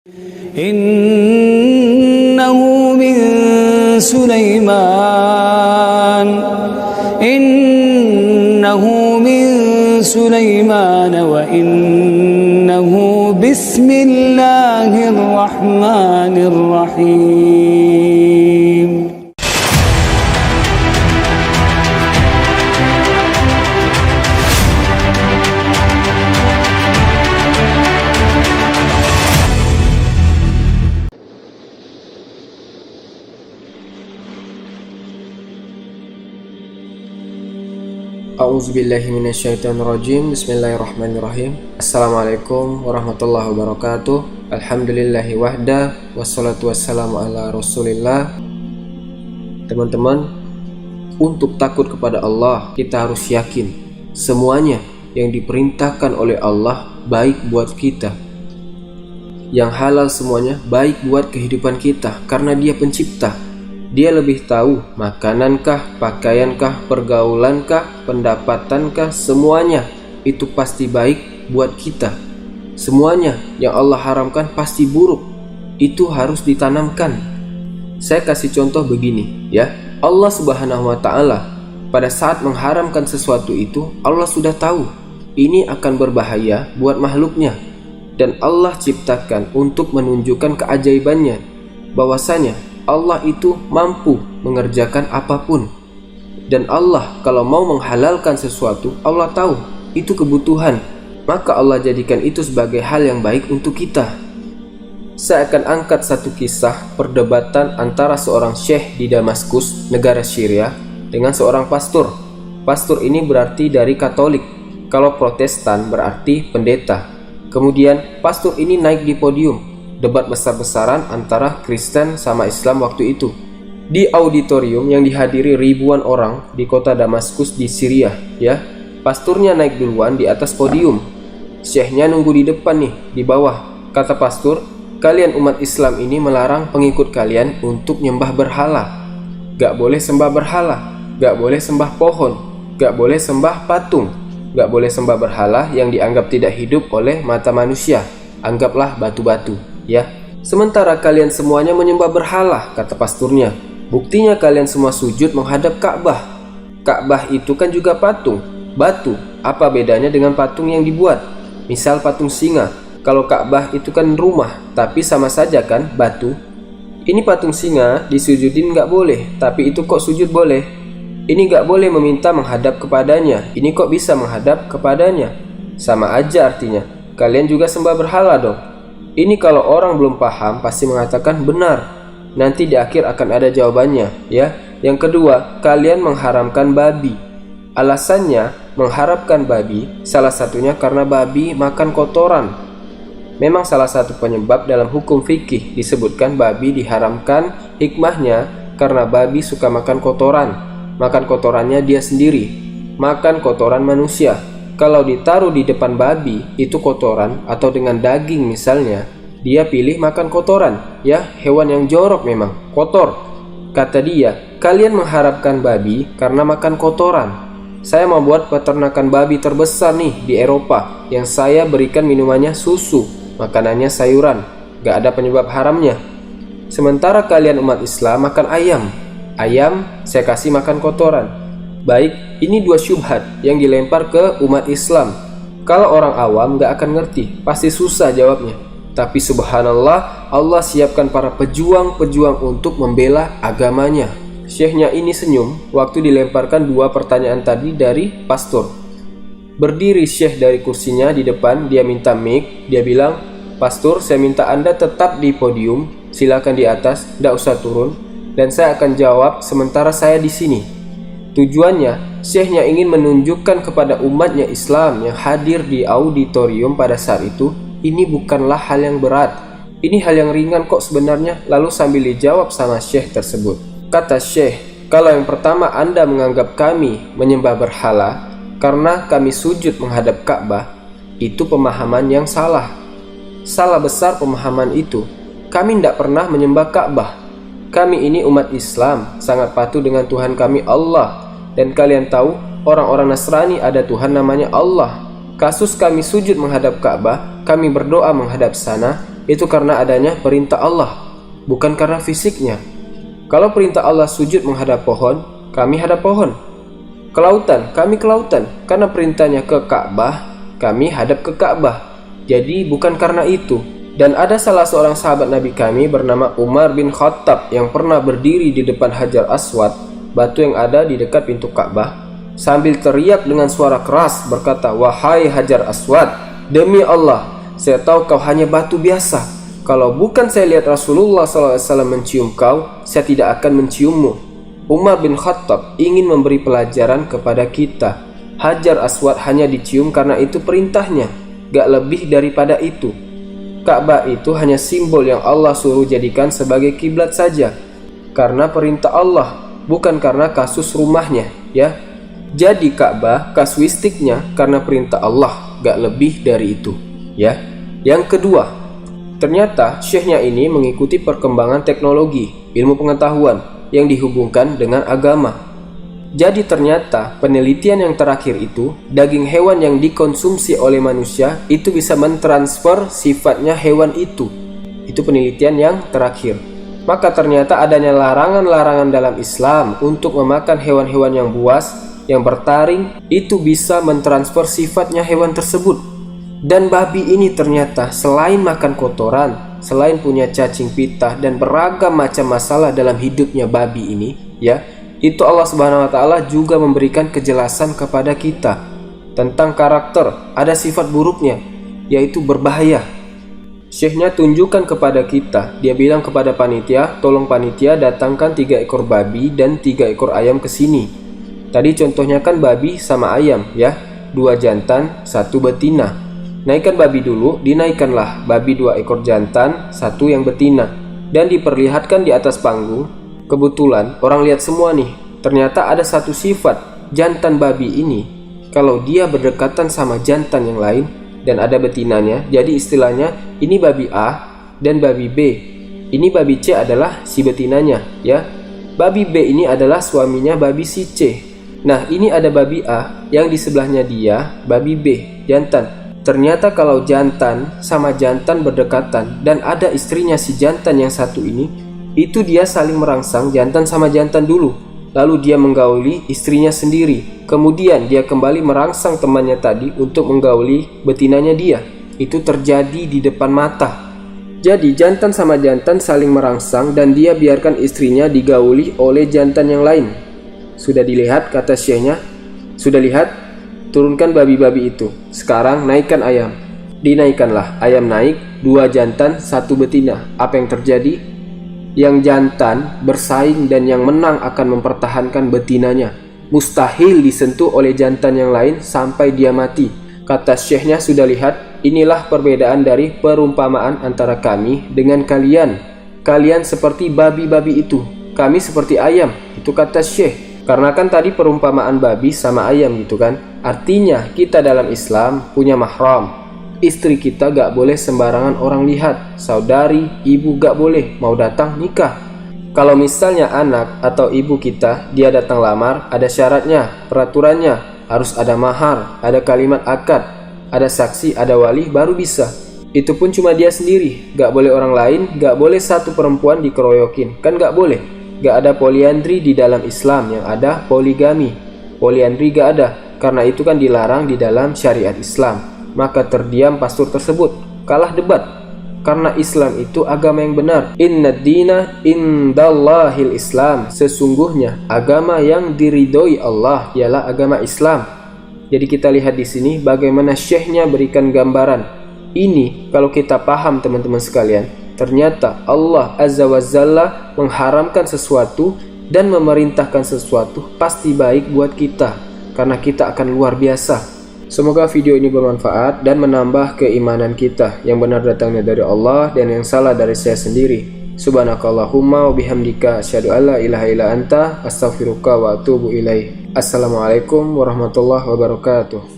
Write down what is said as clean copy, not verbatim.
Innahu min Sulaiman wa innahu bismillahirrahmanirrahim. A'udzubillahi minasyaitonirrajim. Bismillahirrahmanirrahim. Assalamualaikum warahmatullahi wabarakatuh. Alhamdulillahi wahda, wassalatu wassalamu ala rasulillah. Teman-teman, untuk takut kepada Allah, kita harus yakin semuanya yang diperintahkan oleh Allah baik buat kita. Yang halal semuanya baik buat kehidupan kita, karena Dia pencipta. Dia lebih tahu makanankah, pakaiankah, pergaulankah, pendapatankah, semuanya itu pasti baik buat kita. Semuanya yang Allah haramkan pasti buruk. Itu harus ditanamkan. Saya kasih contoh begini ya. Allah Subhanahu wa ta'ala pada saat mengharamkan sesuatu itu, Allah sudah tahu ini akan berbahaya buat makhluknya. Dan Allah ciptakan untuk menunjukkan keajaibannya, bahwasanya Allah itu mampu mengerjakan apapun. Dan Allah kalau mau menghalalkan sesuatu, Allah tahu itu kebutuhan, maka Allah jadikan itu sebagai hal yang baik untuk kita. Saya akan angkat satu kisah perdebatan antara seorang syekh di Damaskus, negara Syria, dengan seorang pastor. Pastor ini berarti dari Katolik, kalau Protestan berarti pendeta. Kemudian pastor ini naik di podium, debat besar-besaran antara Kristen sama Islam waktu itu di auditorium yang dihadiri ribuan orang di kota Damaskus di Syria ya. Pasturnya naik duluan di atas podium, syekhnya nunggu di depan nih, di bawah. Kata pastor, kalian umat Islam ini melarang pengikut kalian untuk nyembah berhala. Gak boleh sembah berhala, gak boleh sembah pohon, gak boleh sembah patung, gak boleh sembah berhala yang dianggap tidak hidup oleh mata manusia, anggaplah batu-batu ya. Sementara kalian semuanya menyembah berhala, kata pasturnya. Buktinya kalian semua sujud menghadap Ka'bah. Ka'bah itu kan juga patung, batu. Apa bedanya dengan patung yang dibuat? Misal patung singa. Kalau Ka'bah itu kan rumah, tapi sama saja kan batu. Ini patung singa disujudin nggak boleh, tapi itu kok sujud boleh. Ini nggak boleh meminta menghadap kepadanya, ini kok bisa menghadap kepadanya. Sama aja artinya. Kalian juga sembah berhala dong. Ini kalau orang belum paham pasti mengatakan benar. Nanti di akhir akan ada jawabannya ya. Yang kedua, kalian mengharamkan babi. Alasannya mengharamkan babi salah satunya karena babi makan kotoran. Memang salah satu penyebab dalam hukum fikih disebutkan babi diharamkan, hikmahnya karena babi suka makan kotoran. Makan kotorannya dia sendiri, makan kotoran manusia. Kalau ditaruh di depan babi itu kotoran atau dengan daging misalnya, dia pilih makan kotoran ya. Hewan yang jorok memang kotor. Kata dia, kalian mengharapkan babi karena makan kotoran. Saya mau buat peternakan babi terbesar nih di Eropa, yang saya berikan minumannya susu, makanannya sayuran, gak ada penyebab haramnya. Sementara kalian umat Islam makan ayam. Ayam saya kasih makan kotoran. Baik, ini dua syubhat yang dilempar ke umat Islam. Kalau orang awam gak akan ngerti, pasti susah jawabnya. Tapi subhanallah, Allah siapkan para pejuang-pejuang untuk membela agamanya. Syekhnya ini senyum waktu dilemparkan dua pertanyaan tadi dari pastor. Berdiri syekh dari kursinya di depan, dia minta mic, dia bilang, "Pastor, saya minta Anda tetap di podium, silakan di atas, gak usah turun, dan saya akan jawab sementara saya di sini." Tujuannya, syekhnya ingin menunjukkan kepada umatnya Islam yang hadir di auditorium pada saat itu, ini bukanlah hal yang berat. Ini hal yang ringan kok sebenarnya. Lalu sambil dijawab sama syekh tersebut. Kata syekh, kalau yang pertama Anda menganggap kami menyembah berhala karena kami sujud menghadap Ka'bah, itu pemahaman yang salah. Salah besar pemahaman itu. Kami tidak pernah menyembah Ka'bah. Kami ini umat Islam, sangat patuh dengan Tuhan kami Allah. Dan kalian tahu, orang-orang Nasrani ada Tuhan namanya Allah. Kasus kami sujud menghadap Ka'bah, kami berdoa menghadap sana, itu karena adanya perintah Allah, bukan karena fisiknya. Kalau perintah Allah sujud menghadap pohon, kami hadap pohon. Ke lautan, kami ke lautan. Karena perintahnya ke Ka'bah, kami hadap ke Ka'bah. Jadi bukan karena itu. Dan ada salah seorang sahabat Nabi kami bernama Umar bin Khattab yang pernah berdiri di depan Hajar Aswad, batu yang ada di dekat pintu Ka'bah, sambil teriak dengan suara keras berkata, "Wahai Hajar Aswad, demi Allah, saya tahu kau hanya batu biasa. Kalau bukan saya lihat Rasulullah SAW mencium kau, saya tidak akan menciummu." Umar bin Khattab ingin memberi pelajaran kepada kita. Hajar Aswad hanya dicium karena itu perintahnya, gak lebih daripada itu. Ka'bah itu hanya simbol yang Allah suruh jadikan sebagai kiblat saja, karena perintah Allah, bukan karena kasus rumahnya, ya. Jadi Ka'bah kasuistiknya karena perintah Allah, gak lebih dari itu, ya. Yang kedua, ternyata syekhnya ini mengikuti perkembangan teknologi, ilmu pengetahuan yang dihubungkan dengan agama. Jadi ternyata penelitian yang terakhir itu, daging hewan yang dikonsumsi oleh manusia itu bisa mentransfer sifatnya hewan itu. Itu penelitian yang terakhir. Maka ternyata adanya larangan-larangan dalam Islam untuk memakan hewan-hewan yang buas, yang bertaring, itu bisa mentransfer sifatnya hewan tersebut. Dan babi ini ternyata selain makan kotoran, selain punya cacing pita dan beragam macam masalah dalam hidupnya babi ini, ya, itu Allah Subhanahu wa taala juga memberikan kejelasan kepada kita tentang karakter, ada sifat buruknya, yaitu berbahaya. Syekhnya tunjukkan kepada kita, dia bilang kepada panitia, tolong panitia datangkan 3 ekor babi dan 3 ekor ayam ke sini. Tadi contohnya kan babi sama ayam, ya, 2 jantan, 1 betina. Naikkan babi dulu, dinaikkanlah babi 2 ekor jantan, 1 yang betina, dan diperlihatkan di atas panggung. Kebetulan orang lihat semua nih, ternyata ada satu sifat jantan babi ini, kalau dia berdekatan sama jantan yang lain dan ada betinanya, jadi istilahnya ini babi A dan babi B, ini babi C adalah si betinanya, ya. Babi B ini adalah suaminya babi si C. Nah, ini ada babi A yang di sebelahnya dia babi B, jantan. Ternyata kalau jantan sama jantan berdekatan dan ada istrinya si jantan yang satu ini, itu dia saling merangsang jantan sama jantan dulu, lalu dia menggauli istrinya sendiri, kemudian dia kembali merangsang temannya tadi untuk menggauli betinanya dia. Itu terjadi di depan mata. Jadi jantan sama jantan saling merangsang dan dia biarkan istrinya digauli oleh jantan yang lain. Sudah dilihat, kata syekhnya, sudah lihat? Turunkan babi-babi itu. Sekarang naikkan ayam. Dinaikkanlah. Ayam naik, 2 jantan, 1 betina. Apa yang terjadi? Yang jantan bersaing dan yang menang akan mempertahankan betinanya. Mustahil disentuh oleh jantan yang lain sampai dia mati. Kata syekhnya, sudah lihat? Inilah perbedaan dari perumpamaan antara kami dengan kalian. Kalian seperti babi-babi itu, kami seperti ayam. Itu kata syekh. Karena kan tadi perumpamaan babi sama ayam gitu kan. Artinya kita dalam Islam punya mahram. Istri kita gak boleh sembarangan orang lihat. Saudari, ibu gak boleh. Mau datang nikah. Kalau misalnya anak atau ibu kita, dia datang lamar, ada syaratnya, peraturannya. Harus ada mahar, ada kalimat akad, ada saksi, ada wali, baru bisa. Itu pun cuma dia sendiri. Gak boleh orang lain, gak boleh satu perempuan dikeroyokin. Kan gak boleh. Gak ada poliandri di dalam Islam, yang ada poligami. Poliandri gak ada, karena itu kan dilarang di dalam syariat Islam. Maka terdiam pastor tersebut, kalah debat. Karena Islam itu agama yang benar. Inna dina indallahil Islam. Sesungguhnya agama yang diridhoi Allah ialah agama Islam. Jadi kita lihat di sini bagaimana syekhnya berikan gambaran. Ini kalau kita paham teman-teman sekalian, ternyata Allah Azza wa Jalla mengharamkan sesuatu dan memerintahkan sesuatu pasti baik buat kita, karena kita akan luar biasa. Semoga video ini bermanfaat dan menambah keimanan kita. Yang benar datangnya dari Allah dan yang salah dari saya sendiri. Subhanakallahumma wa bihamdika asyhadu alla ilaha illa anta astaghfiruka wa atubu ilaik. Assalamualaikum warahmatullahi wabarakatuh.